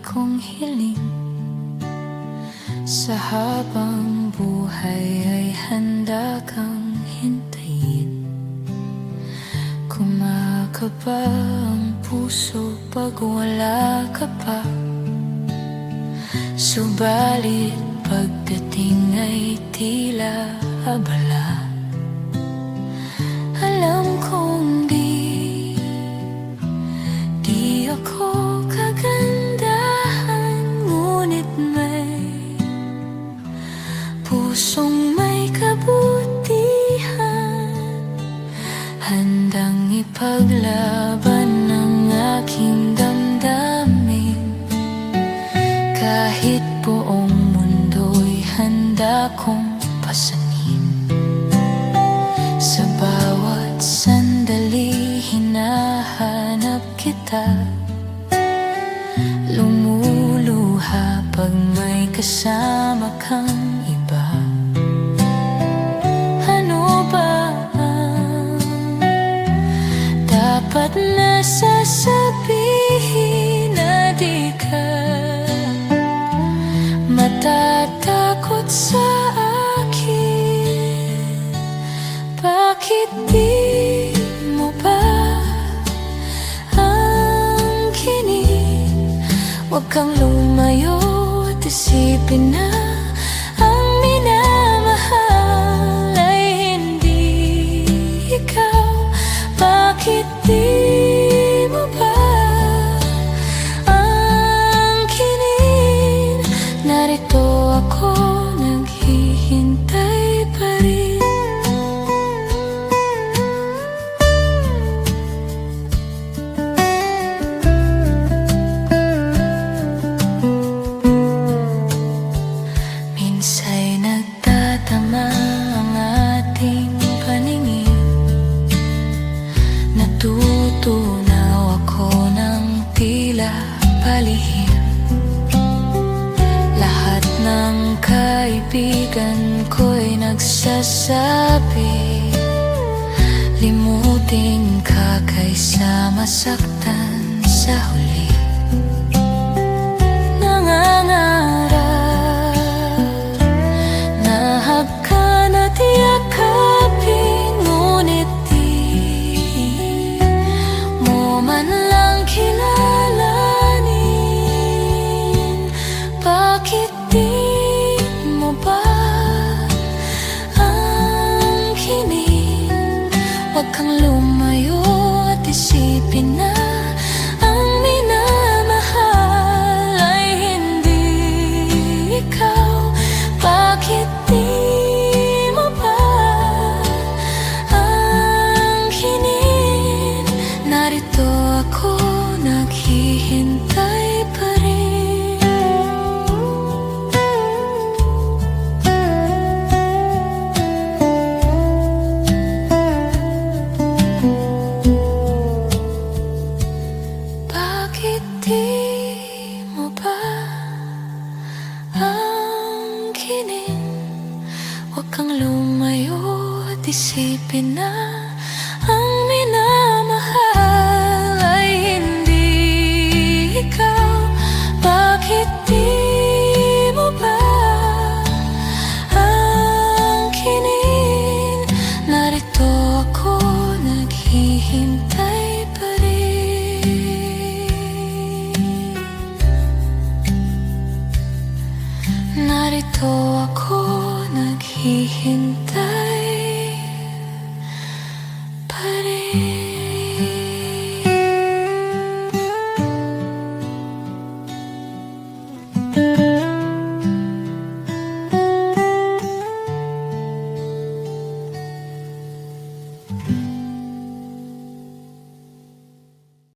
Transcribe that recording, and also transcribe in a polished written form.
kong hiling. Sa habang buhay ay handa kang hintayin. Kumakaba ang puso pag wala ka pa. Subalit pagdating ay tila abala. Alam kong di ako kagandahan, ngunit may pusong may kabutihan, handang ipaglaban ang aking damdamin. Kahit buong mundo'y handa kong pasanin. Sa bawat sandali hinahanap kita. Lumuluha pag may kasama kang iba. Ano ba ang dapat na sasabihin na di ka matatakot sa akin? Bakit di mo ba ang kinin? Huwag kang lumayo at isipin na ang minamahal ay hindi ikaw. Bakit di mo ba ang kinin? Narito ako, naghihintay pa rin. Minsa'y nagtatama ang ating paningin. Natutunaw ako ng tila palihim. Lahat ng kaibigan ko'y nagsasabi, limutin ka kaysa masaktan sa huli. Nangangarap na hagkan at yakapin, ngunit di mo man lang kilalanin. Bakit di mo ba ang kinin? Huwag kang lumayo at isipin na ang minamahal ay hindi ikaw. Bakit di mo ba ang kinin? Narito ako, naghihintay pa rin. Bakit di mo ba ang kinin? Huwag kang lumayo at isipin na ang minamahal ay hindi ikaw. Bakit di mo ba ang kinin? Narito ako, naghihintay pa rin. Narito ako, naghihintay.